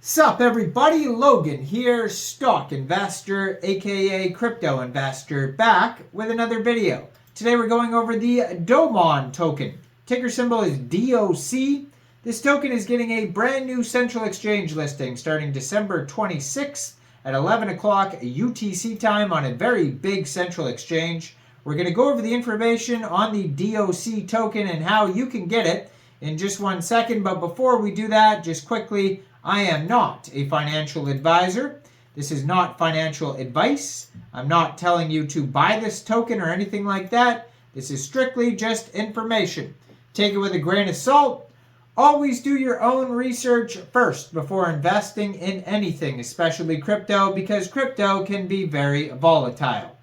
Sup everybody, Logan here, stock investor aka crypto investor, back with another video. Today we're going over the Domon token. Ticker symbol is DOC. This token is getting a brand new central exchange listing starting December 26th at 11 o'clock UTC time on a very big central exchange. We're going to go over the information on the DOC token and how you can get it in just 1 second. But before we do that, just quickly, I am not a financial advisor. This is not financial advice. I'm not telling you to buy this token or anything like that. This is strictly just information. Take it with a grain of salt. Always do your own research first before investing in anything, especially crypto, because crypto can be very volatile.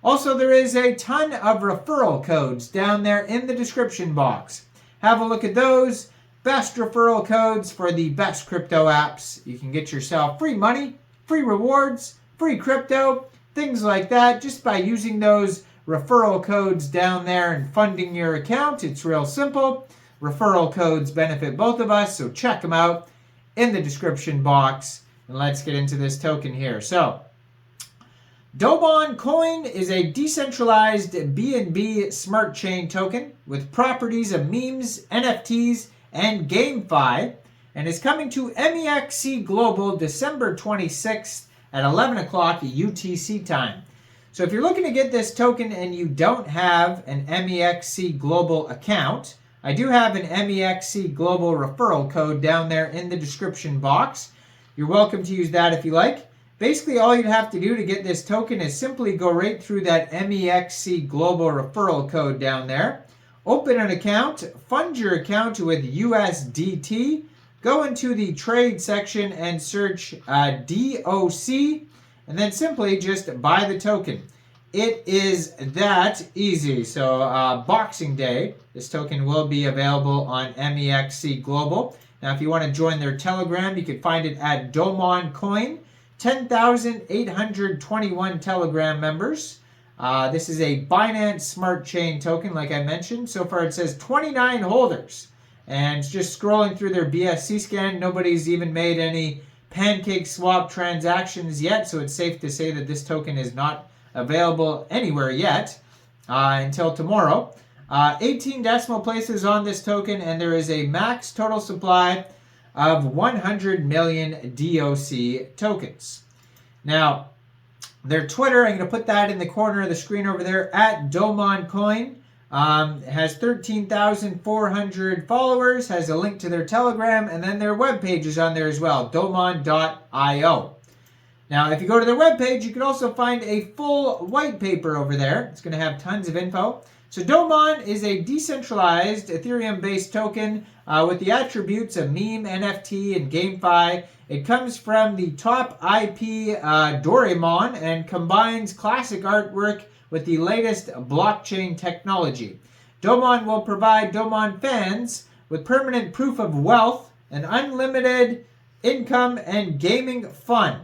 Also, there is a ton of referral codes down there in the description box. Have a look at those. Best referral codes for the best crypto apps. You can get yourself free money, free rewards, free crypto, things like that just by using those referral codes down there and funding your account. It's real simple. Referral codes benefit both of us, so check them out in the description box. And let's get into this token here. So, Domon coin is a decentralized BNB smart chain token with properties of memes, NFTs, and GameFi, and is coming to Mexc Global December 26th at 11 o'clock UTC time. So if you're looking to get this token and you don't have an Mexc Global account, I do have an Mexc Global referral code down there in the description box. You're welcome to use that if you like. Basically, all you'd have to do to get this token is simply go right through that Mexc Global referral code down there. Open an account, fund your account with USDT, go into the trade section and search DOC, and then simply just buy the token. It is that easy. So Boxing Day, this token will be available on Mexc Global. Now if you want to join their Telegram, you can find it at Domon Coin. 10,821 Telegram members. This is a Binance Smart Chain token, like I mentioned. So far it says 29 holders. And just scrolling through their BSC scan, nobody's even made any Pancakeswap transactions yet. So it's safe to say that this token is not available anywhere yet until tomorrow. 18 decimal places on this token, and there is a max total supply of 100 million DOC tokens. Now, their Twitter, I'm going to put that in the corner of the screen over there, at Domon Coin. Has 13,400 followers, has a link to their Telegram, and then their webpage is on there as well, domon.io. Now, if you go to their webpage, you can also find a full white paper over there. It's going to have tons of info. So Domon is a decentralized Ethereum-based token with the attributes of meme, NFT, and GameFi. It comes from the top IP Doraemon and combines classic artwork with the latest blockchain technology. Domon will provide Domon fans with permanent proof of wealth and unlimited income and gaming fun.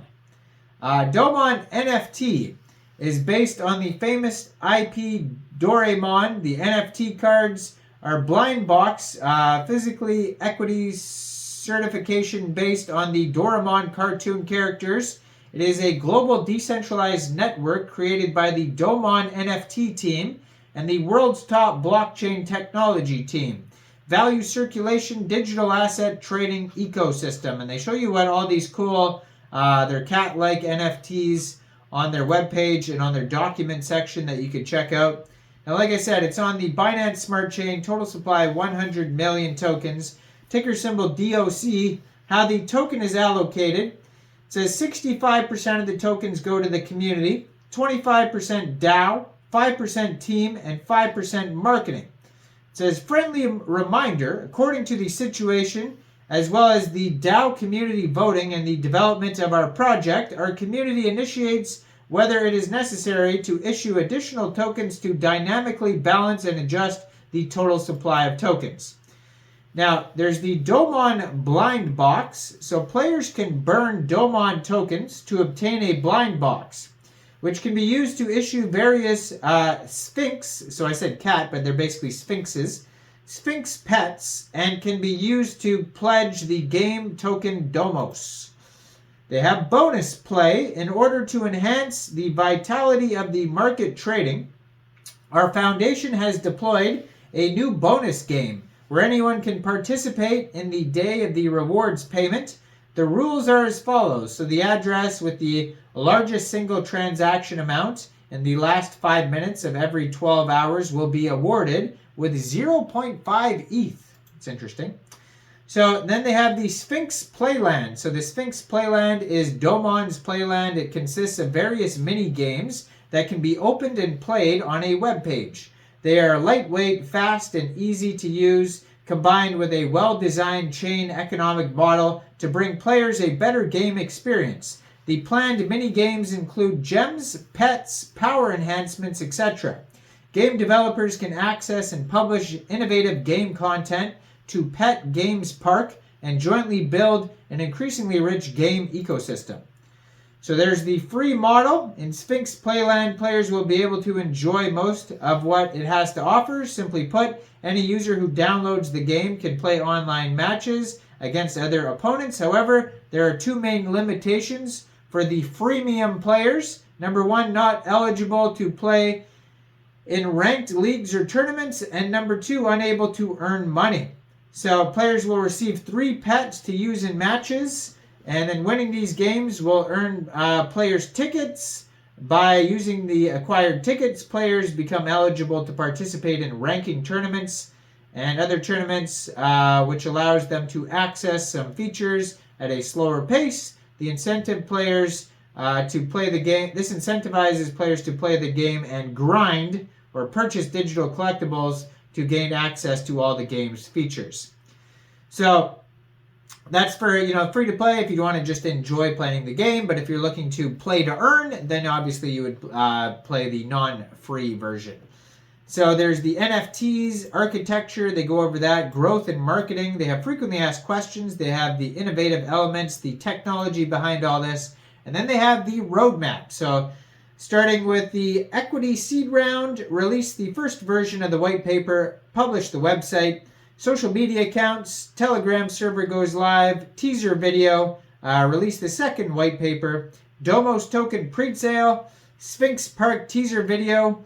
Domon NFT is based on the famous IP Doraemon. The NFT cards are blind box, physically equity certification based on the Doraemon cartoon characters. It is a global decentralized network created by the Domon NFT team and the world's top blockchain technology team. Value circulation, digital asset trading ecosystem. And they show you what all these cool, their cat-like NFTs on their webpage and on their document section that you can check out. Now, like I said, it's on the Binance Smart Chain, total supply 100 million tokens, ticker symbol DOC. How the token is allocated, it says 65% of the tokens go to the community, 25% DAO, 5% team, and 5% marketing. It says friendly reminder, according to the situation, as well as the DAO community voting and the development of our project, our community initiates whether it is necessary to issue additional tokens to dynamically balance and adjust the total supply of tokens. Now, there's the Domon blind box, so players can burn Domon tokens to obtain a blind box, which can be used to issue various Sphinx, so I said cat, but they're basically Sphinxes, Sphinx pets, and can be used to pledge the game token Domos. They have bonus play. In order to enhance the vitality of the market trading, our foundation has deployed a new bonus game where anyone can participate in the day of the rewards payment. The rules are as follows. So the address with the largest single transaction amount in the last 5 minutes of every 12 hours will be awarded with 0.5 ETH. It's interesting. So then they have the Sphinx Playland. So the Sphinx Playland is Domon's Playland. It consists of various mini games that can be opened and played on a web page. They are lightweight, fast, and easy to use, combined with a well-designed chain economic model to bring players a better game experience. The planned mini games include gems, pets, power enhancements, etc. Game developers can access and publish innovative game content to Pet Games Park and jointly build an increasingly rich game ecosystem. So there's the free model. In Sphinx Playland, players will be able to enjoy most of what it has to offer. Simply put, any user who downloads the game can play online matches against other opponents. However, there are two main limitations for the freemium players. Number one, not eligible to play in ranked leagues or tournaments. And number two, unable to earn money. So players will receive 3 pets to use in matches. And then winning these games will earn players tickets. By using the acquired tickets, players become eligible to participate in ranking tournaments and other tournaments, which allows them to access some features at a slower pace. The incentive players to play the game. This incentivizes players to play the game and grind or purchase digital collectibles to gain access to all the game's features. So that's for, free to play if you want to just enjoy playing the game. But if you're looking to play to earn, then obviously you would play the non-free version. So there's the NFTs, architecture, they go over that, growth and marketing. They have frequently asked questions. They have the innovative elements, the technology behind all this. And then they have the roadmap. So starting with the equity seed round, release the first version of the white paper, publish the website, social media accounts, Telegram server goes live, teaser video, release the second white paper, Domos token pre-sale, Sphinx Park teaser video,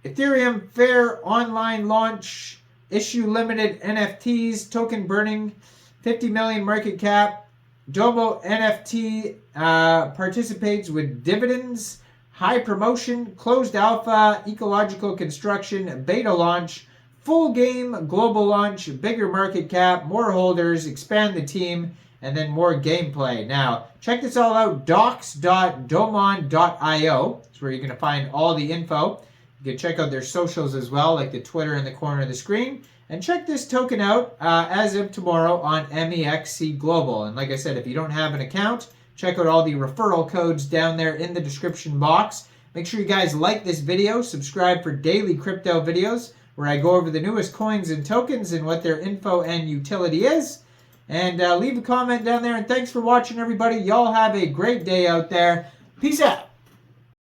Ethereum Fair online launch, issue limited NFTs, token burning, 50 million market cap, Domo NFT participates with dividends, high promotion, closed alpha, ecological construction, beta launch, full game, global launch, bigger market cap, more holders, expand the team, and then more gameplay. Now, check this all out, docs.domon.io. That's where you're going to find all the info. You can check out their socials as well, like the Twitter in the corner of the screen. And check this token out as of tomorrow on Mexc Global. And like I said, if you don't have an account, check out all the referral codes down there in the description box. Make sure you guys like this video, subscribe for daily crypto videos, where I go over the newest coins and tokens and what their info and utility is. And leave a comment down there. And thanks for watching, everybody. Y'all have a great day out there. Peace out.